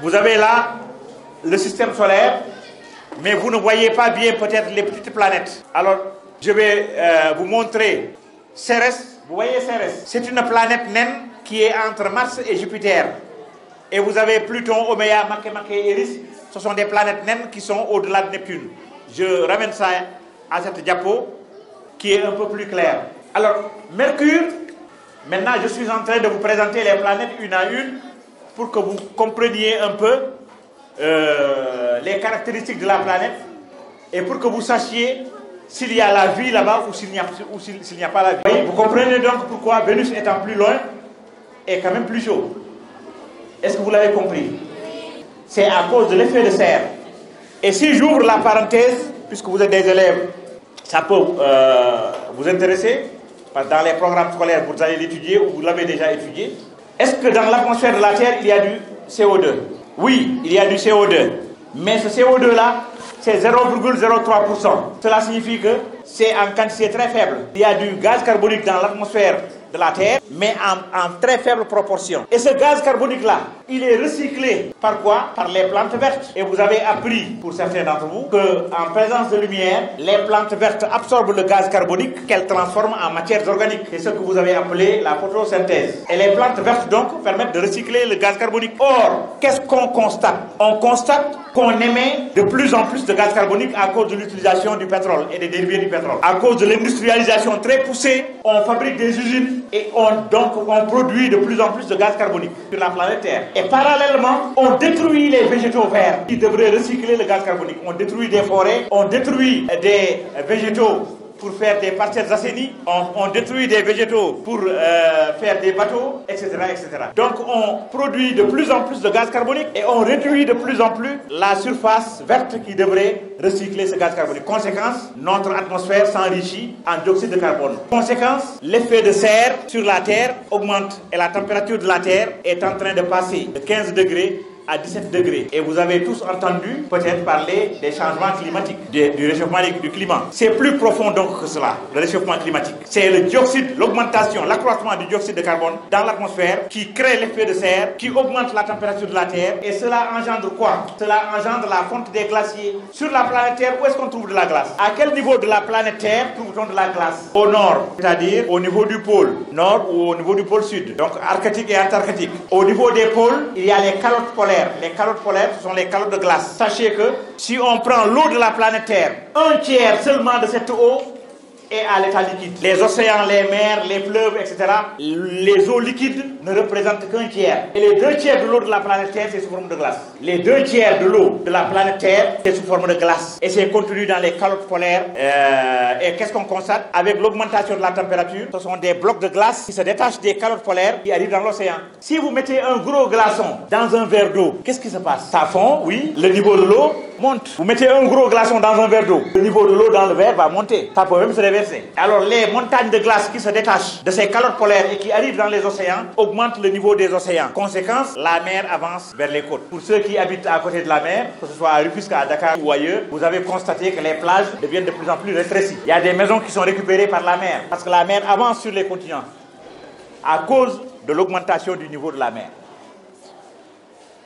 Vous avez là le système solaire, mais vous ne voyez pas bien peut-être les petites planètes. Alors, je vais vous montrer Cérès. Vous voyez Cérès? C'est une planète naine qui est entre Mars et Jupiter. Et vous avez Pluton, Oméa, Makemake et Eris. Ce sont des planètes naines qui sont au-delà de Neptune. Je ramène ça à cette diapo qui est un peu plus claire. Alors, Mercure, maintenant je suis en train de vous présenter les planètes une à une pour que vous compreniez un peu les caractéristiques de la planète et pour que vous sachiez s'il y a la vie là-bas ou s'il n'y a pas la vie. Vous comprenez donc pourquoi Vénus étant plus loin est quand même plus chaud. Est-ce que vous l'avez compris? C'est à cause de l'effet de serre. Et si j'ouvre la parenthèse, puisque vous êtes des élèves, ça peut vous intéresser, parce que dans les programmes scolaires, vous allez l'étudier ou vous l'avez déjà étudié. Est-ce que dans l'atmosphère de la Terre, il y a du CO2? Oui, il y a du CO2. Mais ce CO2-là, c'est 0,03%. Cela signifie que c'est en quantité très faible. Il y a du gaz carbonique dans l'atmosphère de la Terre, mais en très faible proportion. Et ce gaz carbonique-là, il est recyclé par quoi? Par les plantes vertes. Et vous avez appris, pour certains d'entre vous, qu'en présence de lumière, les plantes vertes absorbent le gaz carbonique qu'elles transforment en matières organiques. C'est ce que vous avez appelé la photosynthèse. Et les plantes vertes, donc, permettent de recycler le gaz carbonique. Or, qu'est-ce qu'on constate? On constate qu'on émet de plus en plus de gaz carbonique à cause de l'utilisation du pétrole et des dérivés du pétrole. À cause de l'industrialisation très poussée, on fabrique des usines et on produit de plus en plus de gaz carbonique sur la planète Terre. Et parallèlement, on détruit les végétaux verts qui devraient recycler le gaz carbonique. On détruit des forêts, on détruit des végétaux pour faire des parcelles assainies, on détruit des végétaux pour faire des bateaux, etc., etc. Donc on produit de plus en plus de gaz carbonique et on réduit de plus en plus la surface verte qui devrait recycler ce gaz carbonique. Conséquence, notre atmosphère s'enrichit en dioxyde de carbone. Conséquence, l'effet de serre sur la Terre augmente et la température de la Terre est en train de passer de 15 degrés à 17 degrés. Et vous avez tous entendu peut-être parler des changements climatiques, du réchauffement du climat. C'est plus profond donc que cela, le réchauffement climatique. C'est le dioxyde, l'augmentation, l'accroissement du dioxyde de carbone dans l'atmosphère qui crée l'effet de serre, qui augmente la température de la Terre. Et cela engendre quoi? Cela engendre la fonte des glaciers. Sur la planète Terre, où est-ce qu'on trouve de la glace? À quel niveau de la planète Terre trouve-t-on de la glace? Au nord, c'est-à-dire au niveau du pôle nord ou au niveau du pôle sud. Donc arctique et antarctique. Au niveau des pôles, il y a les calottes polaires. Les calottes polaires, ce sont les calottes de glace. Sachez que si on prend l'eau de la planète Terre, un tiers seulement de cette eau est à l'état liquide. Les océans, les mers, les fleuves, etc., les eaux liquides ne représentent qu'un tiers. Et les deux tiers de l'eau de la planète Terre, c'est sous forme de glace. Les deux tiers de l'eau de la planète Terre, c'est sous forme de glace. Et c'est contenu dans les calottes polaires. Et qu'est-ce qu'on constate? Avec l'augmentation de la température, ce sont des blocs de glace qui se détachent des calottes polaires qui arrivent dans l'océan. Si vous mettez un gros glaçon dans un verre d'eau, qu'est-ce qui se passe? Ça fond, oui, le niveau de l'eau monte. Vous mettez un gros glaçon dans un verre d'eau, le niveau de l'eau dans le verre va monter. Ça peut même se réverser. Alors les montagnes de glace qui se détachent de ces calottes polaires et qui arrivent dans les océans augmentent le niveau des océans. Conséquence, la mer avance vers les côtes. Pour ceux qui habitent à côté de la mer, que ce soit à Rufisque, à Dakar ou ailleurs, vous avez constaté que les plages deviennent de plus en plus rétrécies. Il y a des maisons qui sont récupérées par la mer parce que la mer avance sur les continents à cause de l'augmentation du niveau de la mer.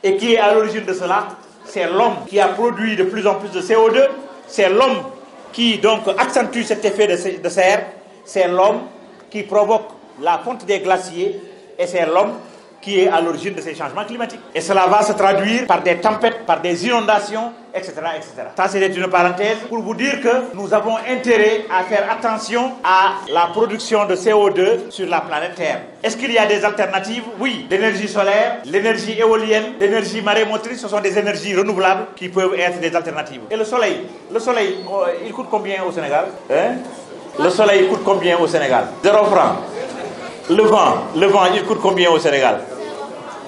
Et qui est à l'origine de cela? C'est l'homme qui a produit de plus en plus de CO2, c'est l'homme qui donc accentue cet effet de serre, c'est l'homme qui provoque la fonte des glaciers et c'est l'homme qui est à l'origine de ces changements climatiques. Et cela va se traduire par des tempêtes, par des inondations, etc. etc. Ça, c'est une parenthèse pour vous dire que nous avons intérêt à faire attention à la production de CO2 sur la planète Terre. Est-ce qu'il y a des alternatives? Oui. L'énergie solaire, l'énergie éolienne, l'énergie marémotrice, ce sont des énergies renouvelables qui peuvent être des alternatives. Et le soleil, il coûte combien au Sénégal? Le soleil coûte combien au Sénégal? 0 francs. Le vent, il coûte combien au Sénégal?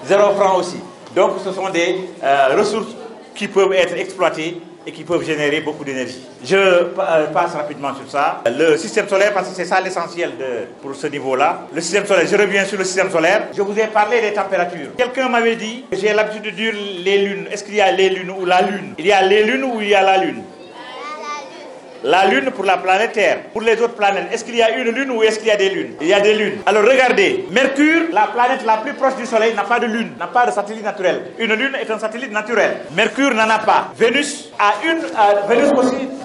0 francs aussi. Donc ce sont des ressources qui peuvent être exploitées et qui peuvent générer beaucoup d'énergie. Je passe rapidement sur ça. Le système solaire, parce que c'est ça l'essentiel pour ce niveau-là. Le système solaire, je reviens sur le système solaire. Je vous ai parlé des températures. Quelqu'un m'avait dit, j'ai l'habitude de dire les lunes. Est-ce qu'il y a les lunes ou la lune? Il y a les lunes ou il y a la lune? la Lune pour la planète Terre. Pour les autres planètes, est-ce qu'il y a une Lune ou est-ce qu'il y a des lunes? Il y a des lunes. Alors regardez, Mercure, la planète la plus proche du Soleil, n'a pas de Lune, n'a pas de satellite naturel. Une Lune est un satellite naturel. Mercure n'en a pas. Vénus a une,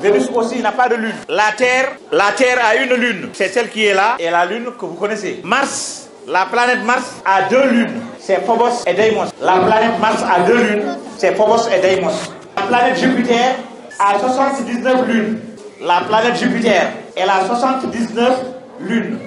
Vénus aussi n'a pas de Lune. La Terre a une Lune. C'est celle qui est là et la Lune que vous connaissez. Mars, la planète Mars a deux lunes. C'est Phobos et Deimos. La planète Mars a deux lunes. C'est Phobos et Deimos. La planète Jupiter a 79 lunes. La planète Jupiter, elle a 79 lunes.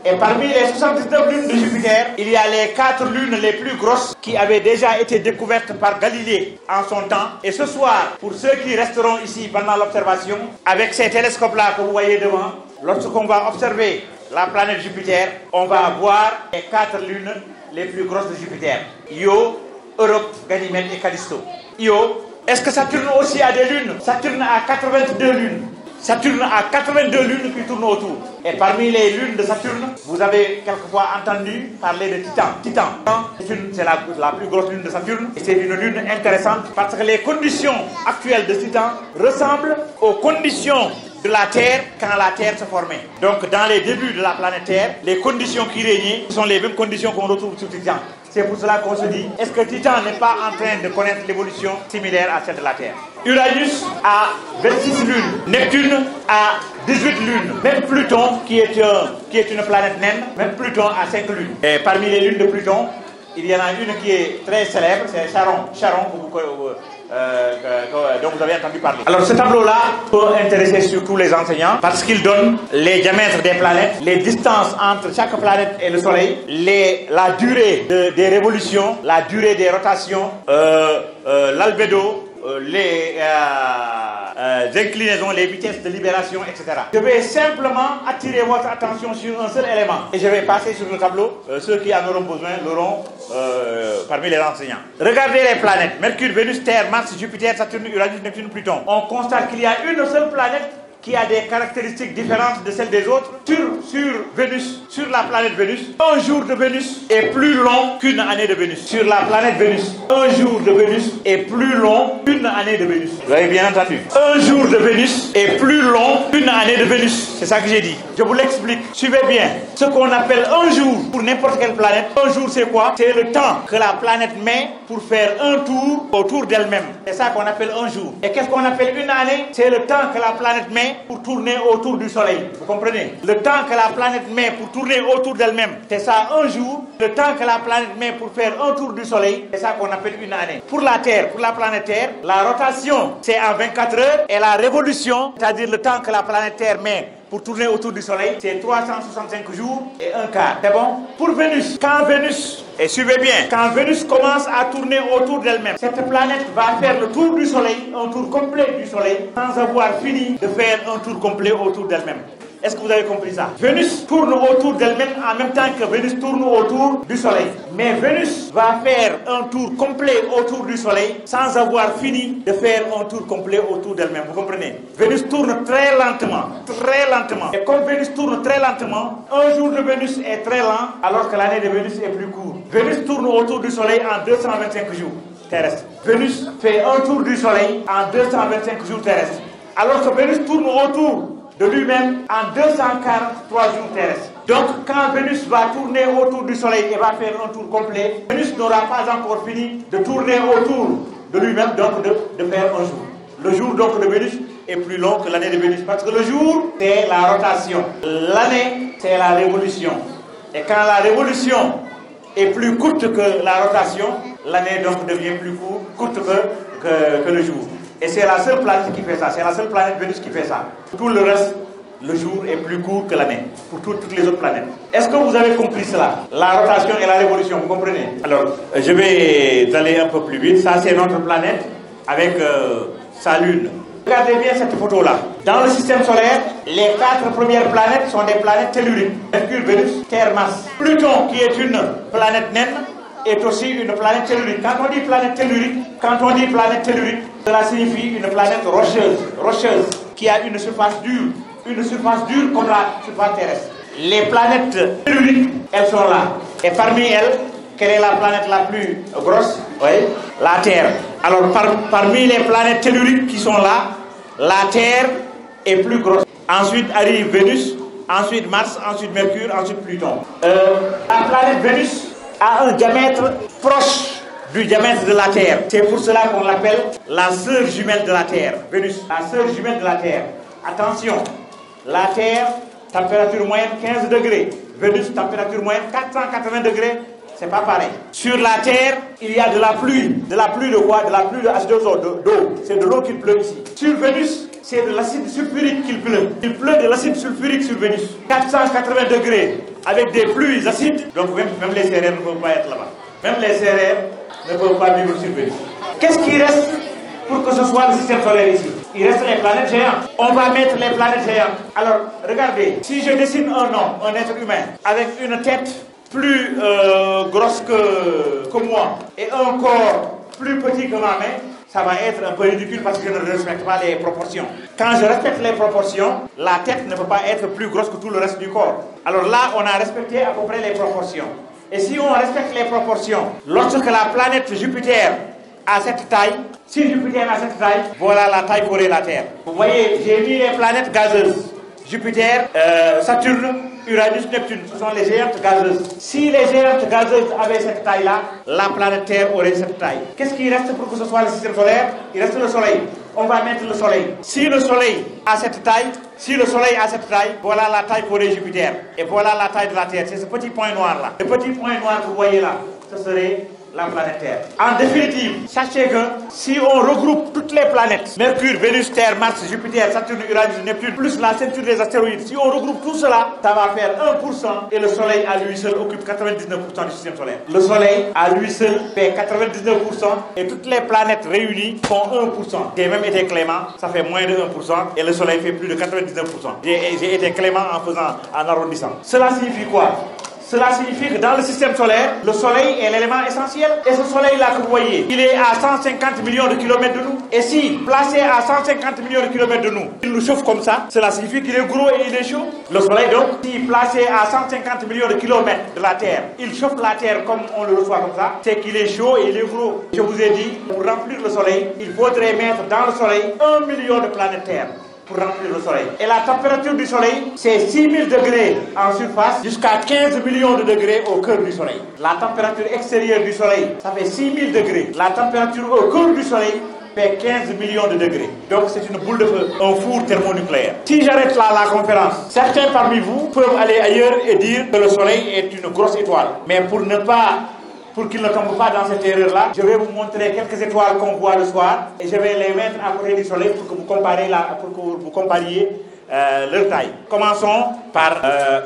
Et parmi les 79 lunes de Jupiter, il y a les 4 lunes les plus grosses qui avaient déjà été découvertes par Galilée en son temps. Et ce soir, pour ceux qui resteront ici pendant l'observation, avec ces télescopes-là que vous voyez devant, lorsqu'on va observer la planète Jupiter, on va voir les 4 lunes les plus grosses de Jupiter. Io, Europe, Ganymède et Callisto. Io, est-ce que Saturne aussi a des lunes? Saturne a 82 lunes. Saturne a 82 lunes qui tournent autour. Et parmi les lunes de Saturne, vous avez quelquefois entendu parler de Titan. Titan, c'est la plus grosse lune de Saturne. Et c'est une lune intéressante parce que les conditions actuelles de Titan ressemblent aux conditions de la Terre quand la Terre se formait. Donc dans les débuts de la planète Terre, les conditions qui régnaient sont les mêmes conditions qu'on retrouve sur Titan. C'est pour cela qu'on se dit, est-ce que Titan n'est pas en train de connaître l'évolution similaire à celle de la Terre? Uranus a 26 lunes, Neptune a 18 lunes, même Pluton qui est une planète naine, même Pluton a 5 lunes. Et parmi les lunes de Pluton, il y en a une qui est très célèbre, c'est Charon, dont vous avez entendu parler. Alors ce tableau-là peut intéresser surtout les enseignants parce qu'il donne les diamètres des planètes, les distances entre chaque planète et le Soleil, la durée des révolutions, la durée des rotations, l'albédo, les inclinaisons, les vitesses de libération, etc. Je vais simplement attirer votre attention sur un seul élément. Et je vais passer sur le tableau. Ceux qui en auront besoin l'auront parmi les enseignants. Regardez les planètes. Mercure, Vénus, Terre, Mars, Jupiter, Saturne, Uranus, Neptune, Pluton. On constate qu'il y a une seule planète qui a des caractéristiques différentes de celles des autres. Sur Vénus, sur la planète Vénus, un jour de Vénus est plus long qu'une année de Vénus. Sur la planète Vénus, un jour de Vénus est plus long qu'une année de Vénus. Vous avez bien entendu. Un jour de Vénus est plus long qu'une année de Vénus. C'est ça que j'ai dit. Je vous l'explique. Suivez bien. Ce qu'on appelle un jour pour n'importe quelle planète, un jour c'est quoi? C'est le temps que la planète met pour faire un tour autour d'elle-même. C'est ça qu'on appelle un jour. Et qu'est-ce qu'on appelle une année? C'est le temps que la planète met pour tourner autour du Soleil. Vous comprenez? Le temps que la planète met pour tourner autour d'elle-même, c'est ça un jour. Le temps que la planète met pour faire un tour du Soleil, c'est ça qu'on appelle une année. Pour la Terre, pour la planète Terre, la rotation, c'est en 24 heures et la révolution, c'est-à-dire le temps que la planète Terre met pour tourner autour du Soleil, c'est 365 jours et un quart. C'est bon? Pour Vénus, quand Vénus, et suivez bien, quand Vénus commence à tourner autour d'elle-même, cette planète va faire le tour du Soleil, un tour complet du Soleil, sans avoir fini de faire un tour complet autour d'elle-même. Est-ce que vous avez compris ça? Vénus tourne autour d'elle-même en même temps que Vénus tourne autour du Soleil. Mais Vénus va faire un tour complet autour du Soleil sans avoir fini de faire un tour complet autour d'elle-même. Vous comprenez? Vénus tourne très lentement, très lentement. Et comme Vénus tourne très lentement, un jour de Vénus est très lent alors que l'année de Vénus est plus courte. Vénus tourne autour du Soleil en 225 jours terrestres. Vénus fait un tour du Soleil en 225 jours terrestres. Alors que Vénus tourne autour de lui-même en 243 jours terrestres. Donc quand Vénus va tourner autour du Soleil et va faire un tour complet, Vénus n'aura pas encore fini de tourner autour de lui-même, donc de faire un jour. Le jour donc de Vénus est plus long que l'année de Vénus parce que le jour c'est la rotation, l'année c'est la révolution. Et quand la révolution est plus courte que la rotation, l'année donc devient plus courte que le jour. Et c'est la seule planète qui fait ça, c'est la seule planète Vénus qui fait ça. Tout le reste, le jour est plus court que l'année, pour toutes les autres planètes. Est-ce que vous avez compris cela? La rotation et la révolution, vous comprenez? Alors, je vais aller un peu plus vite. Ça, c'est notre planète avec sa lune. Regardez bien cette photo-là. Dans le système solaire, les 4 premières planètes sont des planètes telluriques. Mercure, Vénus, Terre, Mars. Pluton, qui est une planète naine, est aussi une planète tellurique. Quand on dit planète tellurique, cela signifie une planète rocheuse, qui a une surface dure comme la surface terrestre. Les planètes telluriques, elles sont là. Et parmi elles, quelle est la planète la plus grosse? Oui, la Terre. Alors parmi les planètes telluriques qui sont là, la Terre est plus grosse. Ensuite arrive Vénus, ensuite Mars, ensuite Mercure, ensuite Pluton. La planète Vénus a un diamètre proche du diamètre de la Terre. C'est pour cela qu'on l'appelle la sœur jumelle de la Terre, Vénus, la sœur jumelle de la Terre. Attention, la Terre, température moyenne 15 degrés. Vénus, température moyenne 480 degrés. C'est pas pareil. Sur la Terre, il y a de la pluie. De la pluie de quoi? De la pluie de H2O, d'eau. C'est de l'eau qui pleut ici. Sur Vénus, c'est de l'acide sulfurique qu'il pleut. Il pleut de l'acide sulfurique sur Vénus. 480 degrés avec des pluies acides. Donc même les sérères ne peuvent pas être là-bas. Même les sérères ne peuvent pas vivre sur Vénus. Qu'est-ce qui reste pour que ce soit le système solaire ici? Il reste les planètes géantes. On va mettre les planètes géantes. Alors, regardez, si je dessine un homme, un être humain, avec une tête plus grosse que moi et un corps plus petit que ma main, ça va être un peu ridicule parce que je ne respecte pas les proportions. Quand je respecte les proportions, la tête ne peut pas être plus grosse que tout le reste du corps. Alors là, on a respecté à peu près les proportions. Et si on respecte les proportions, lorsque la planète Jupiter a cette taille, si Jupiter a cette taille, voilà la taille qu'aurait la Terre. Vous voyez, j'ai mis les planètes gazeuses. Jupiter, Saturne, Uranus, Neptune, ce sont les géantes gazeuses. Si les géantes gazeuses avaient cette taille-là, la planète Terre aurait cette taille. Qu'est-ce qui reste pour que ce soit le système solaire? Il reste le Soleil. On va mettre le Soleil. Si le Soleil a cette taille, voilà la taille qu'aurait Jupiter. Et voilà la taille de la Terre. C'est ce petit point noir-là. Le petit point noir que vous voyez là, ce serait la planète Terre. En définitive, sachez que si on regroupe toutes les planètes, Mercure, Vénus, Terre, Mars, Jupiter, Saturne, Uranus, Neptune, plus la ceinture des astéroïdes, si on regroupe tout cela, ça va faire 1% et le Soleil à lui seul occupe 99% du système solaire. Le Soleil à lui seul fait 99% et toutes les planètes réunies font 1%. J'ai même été clément, ça fait moins de 1% et le Soleil fait plus de 99%. J'ai été clément en arrondissant. Cela signifie quoi? Cela signifie que dans le système solaire, le Soleil est l'élément essentiel. Et ce Soleil-là que vous voyez, il est à 150 millions de kilomètres de nous. Et si, placé à 150 millions de kilomètres de nous, il nous chauffe comme ça, cela signifie qu'il est gros et il est chaud. Le Soleil donc, si placé à 150 millions de kilomètres de la Terre, il chauffe la Terre comme on le reçoit comme ça, c'est qu'il est chaud et il est gros. Je vous ai dit, pour remplir le Soleil, il faudrait mettre dans le Soleil 1 million de planètes Terre. Pour remplir le Soleil. Et la température du Soleil, c'est 6000 degrés en surface jusqu'à 15 millions de degrés au cœur du Soleil. La température extérieure du Soleil, ça fait 6000 degrés. La température au cœur du Soleil fait 15 millions de degrés. Donc c'est une boule de feu, un four thermonucléaire. Si j'arrête là la conférence, certains parmi vous peuvent aller ailleurs et dire que le Soleil est une grosse étoile. Mais pour qu'il ne tombe pas dans cette erreur-là, je vais vous montrer quelques étoiles qu'on voit le soir et je vais les mettre à côté du Soleil pour que vous compariez leur taille. Commençons par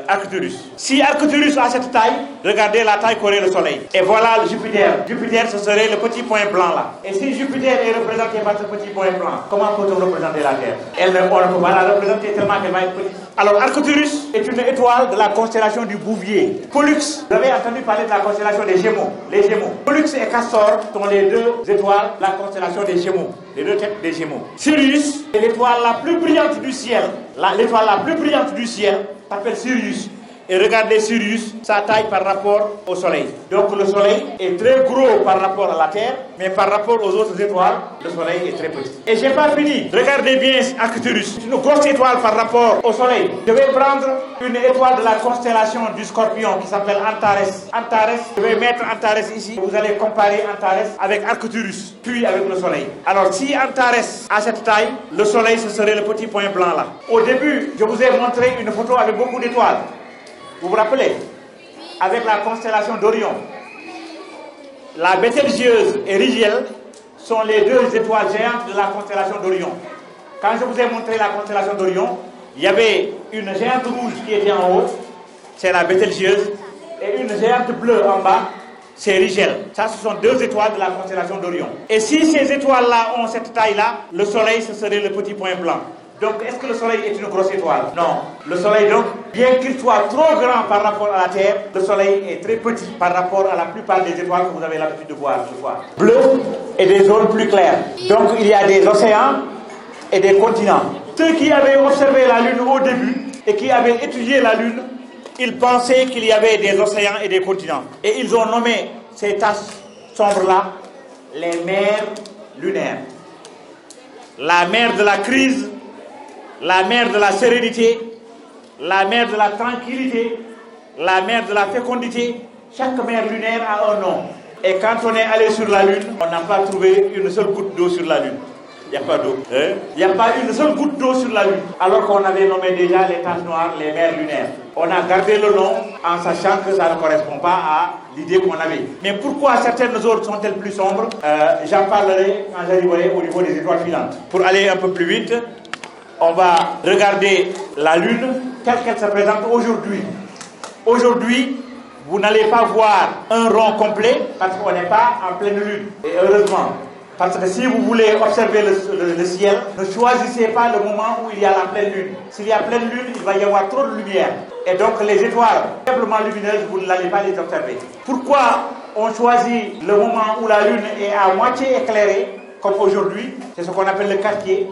Arcturus. Si Arcturus a cette taille, regardez la taille qu'aurait le Soleil. Et voilà le Jupiter. Jupiter, ce serait le petit point blanc là. Et si Jupiter est représenté par ce petit point blanc, comment peut-on représenter la Terre? On ne peut pas la représenter tellement qu'elle va être petite. Alors Arcturus est une étoile de la constellation du Bouvier. Pollux, vous avez entendu parler de la constellation des Gémeaux. Les Gémeaux. Pollux et Castor sont les deux étoiles de la constellation des Gémeaux. Les deux têtes des Gémeaux. Sirius est l'étoile la plus brillante du ciel. L'étoile la plus brillante du ciel s'appelle Sirius. Et regardez Sirius, sa taille par rapport au Soleil. Donc le Soleil est très gros par rapport à la Terre, mais par rapport aux autres étoiles, le Soleil est très petit. Et j'ai pas fini. Regardez bien Arcturus. C'est une grosse étoile par rapport au Soleil. Je vais prendre une étoile de la constellation du Scorpion qui s'appelle Antares. Antares, je vais mettre Antares ici. Vous allez comparer Antares avec Arcturus, puis avec le Soleil. Alors si Antares a cette taille, le Soleil ce serait le petit point blanc là. Au début, je vous ai montré une photo avec beaucoup d'étoiles. Vous vous rappelez? Avec la constellation d'Orion. La Bételgeuse et Rigel sont les deux étoiles géantes de la constellation d'Orion. Quand je vous ai montré la constellation d'Orion, il y avait une géante rouge qui était en haut, c'est la Bételgeuse, et une géante bleue en bas, c'est Rigel. Ça, ce sont deux étoiles de la constellation d'Orion. Et si ces étoiles-là ont cette taille-là, le Soleil, ce serait le petit point blanc. Donc, est-ce que le Soleil est une grosse étoile? Non. Le Soleil, donc, bien qu'il soit trop grand par rapport à la Terre, le Soleil est très petit par rapport à la plupart des étoiles que vous avez l'habitude de voir ce soir. Bleu et des zones plus claires. Donc, il y a des océans et des continents. Ceux qui avaient observé la Lune au début et qui avaient étudié la Lune, ils pensaient qu'il y avait des océans et des continents. Et ils ont nommé ces taches sombres-là les mers lunaires. La mer de la crise la mère de la sérénité, la mère de la tranquillité, la mère de la fécondité. Chaque mère lunaire a un nom. Et quand on est allé sur la Lune, on n'a pas trouvé une seule goutte d'eau sur la Lune. Il n'y a pas d'eau. Il n'y a pas une seule goutte d'eau sur la Lune. Alors qu'on avait nommé déjà les taches noires, les mers lunaires. On a gardé le nom en sachant que ça ne correspond pas à l'idée qu'on avait. Mais pourquoi certaines autres sont-elles plus sombres? J'en parlerai quand j'arriverai au niveau des étoiles filantes. Pour aller un peu plus vite, on va regarder la Lune telle qu'elle se présente aujourd'hui. Aujourd'hui, vous n'allez pas voir un rond complet parce qu'on n'est pas en pleine lune. Et heureusement, parce que si vous voulez observer le ciel, ne choisissez pas le moment où il y a la pleine lune. S'il y a pleine lune, il va y avoir trop de lumière. Et donc les étoiles faiblement lumineuses, vous n'allez pas les observer. Pourquoi on choisit le moment où la lune est à moitié éclairée, comme aujourd'hui? C'est ce qu'on appelle le quartier.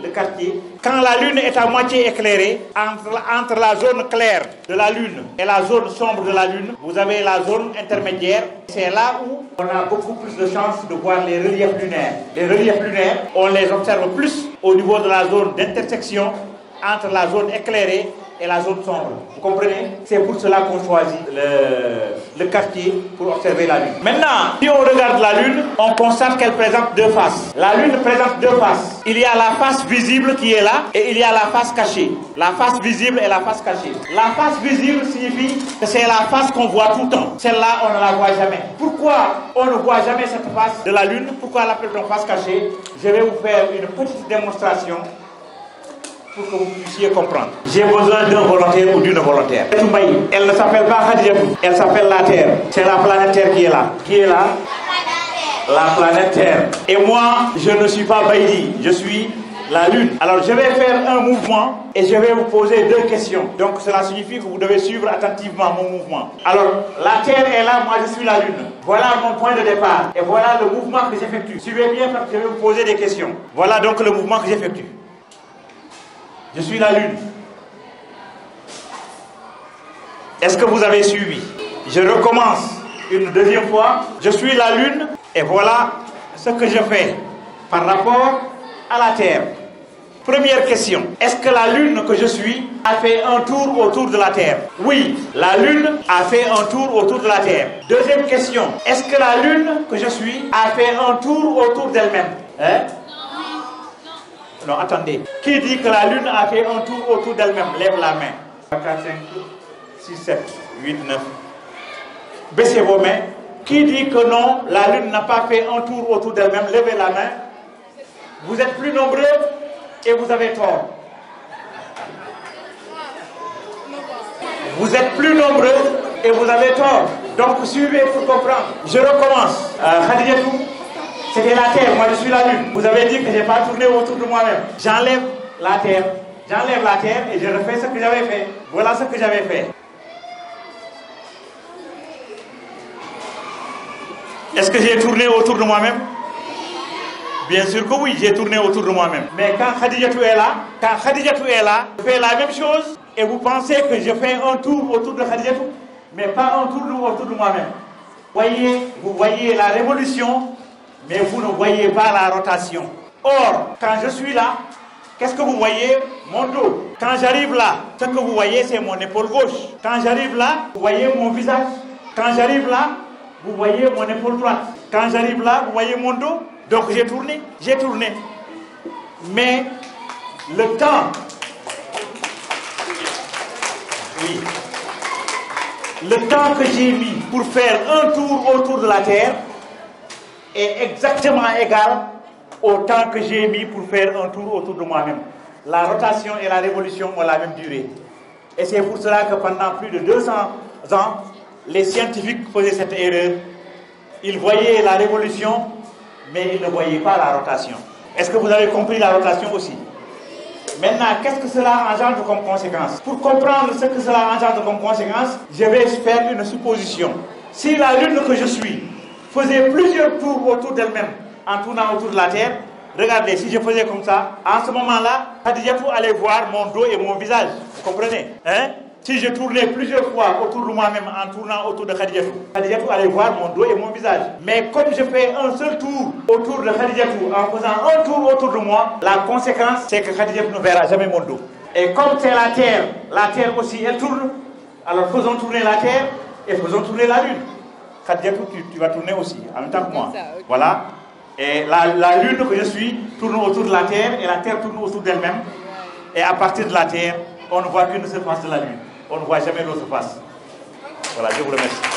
Quand la lune est à moitié éclairée, entre la zone claire de la lune et la zone sombre de la lune, vous avez la zone intermédiaire. C'est là où on a beaucoup plus de chances de voir les reliefs lunaires. Les reliefs lunaires, on les observe plus au niveau de la zone d'intersection entre la zone éclairée et la zone sombre. Vous comprenez? C'est pour cela qu'on choisit le quartier pour observer la Lune. Maintenant, si on regarde la Lune, on constate qu'elle présente deux faces. La Lune présente deux faces. Il y a la face visible qui est là et il y a la face cachée. La face visible et la face cachée. La face visible signifie que c'est la face qu'on voit tout le temps. Celle-là, on ne la voit jamais. Pourquoi on ne voit jamais cette face de la Lune? Pourquoi l'appelle-t-on face cachée? Je vais vous faire une petite démonstration pour que vous puissiez comprendre. J'ai besoin d'un volontaire ou d'une volontaire. Elle ne s'appelle pas Khadijatou, elle s'appelle la Terre. C'est la planète Terre qui est là. Qui est là? La planète Terre. Et moi, je ne suis pas Baïdi, je suis la Lune. Alors je vais faire un mouvement et je vais vous poser deux questions. Donc cela signifie que vous devez suivre attentivement mon mouvement. Alors la Terre est là, moi je suis la Lune. Voilà mon point de départ. Et voilà le mouvement que j'effectue. Suivez bien parce que je vais vous poser des questions. Voilà donc le mouvement que j'effectue. Je suis la Lune. Est-ce que vous avez suivi? Je recommence une deuxième fois. Je suis la Lune et voilà ce que je fais par rapport à la Terre. Première question. Est-ce que la Lune que je suis a fait un tour autour de la Terre? Oui, la Lune a fait un tour autour de la Terre. Deuxième question. Est-ce que la Lune que je suis a fait un tour autour d'elle-même? Non, attendez. Qui dit que la Lune a fait un tour autour d'elle-même? Lève la main. 4, 5, 6, 7, 8, 9. Baissez vos mains. Qui dit que non, la Lune n'a pas fait un tour autour d'elle-même? Levez la main. Vous êtes plus nombreux et vous avez tort. Vous êtes plus nombreux et vous avez tort. Donc suivez pour comprendre. Je recommence. Khadijatou, c'était la Terre, moi je suis la Lune. Vous avez dit que je n'ai pas tourné autour de moi-même. J'enlève la Terre. J'enlève la Terre et je refais ce que j'avais fait. Voilà ce que j'avais fait. Est-ce que j'ai tourné autour de moi-même? Bien sûr que oui, j'ai tourné autour de moi-même. Mais quand Khadijatou est là, je fais la même chose et vous pensez que je fais un tour autour de Khadijatou, mais pas un tour autour de moi-même. Vous voyez la révolution, mais vous ne voyez pas la rotation. Or, quand je suis là, qu'est-ce que vous voyez? Mon dos. Quand j'arrive là, ce que vous voyez, c'est mon épaule gauche. Quand j'arrive là, vous voyez mon visage. Quand j'arrive là, vous voyez mon épaule droite. Quand j'arrive là, vous voyez mon dos. Donc j'ai tourné. Mais le temps, oui, le temps que j'ai mis pour faire un tour autour de la Terre est exactement égal au temps que j'ai mis pour faire un tour autour de moi-même. La rotation et la révolution ont la même durée. Et c'est pour cela que pendant plus de 200 ans, les scientifiques faisaient cette erreur. Ils voyaient la révolution, mais ils ne voyaient pas la rotation. Est-ce que vous avez compris la rotation aussi? Maintenant, qu'est-ce que cela engendre comme conséquence? Pour comprendre ce que cela engendre comme conséquence, je vais faire une supposition. Si la Lune que je suis faisait plusieurs tours autour d'elle-même en tournant autour de la Terre, regardez, si je faisais comme ça, en ce moment-là, Khadijatou allait voir mon dos et mon visage. Vous comprenez? Si je tournais plusieurs fois autour de moi-même en tournant autour de Khadijatou, Khadijatou allait voir mon dos et mon visage. Mais comme je fais un seul tour autour de Khadijatou en faisant un tour autour de moi, la conséquence, c'est que Khadijatou ne verra jamais mon dos. Et comme c'est la Terre aussi, elle tourne. Alors faisons tourner la Terre et faisons tourner la Lune. Khadijatou, tu vas tourner aussi, en même temps que moi. Okay. Voilà. Et la Lune que je suis tourne autour de la Terre et la Terre tourne autour d'elle-même. Et à partir de la Terre, on ne voit qu'une seule face de la Lune. On ne voit jamais l'autre face. Voilà, je vous remercie.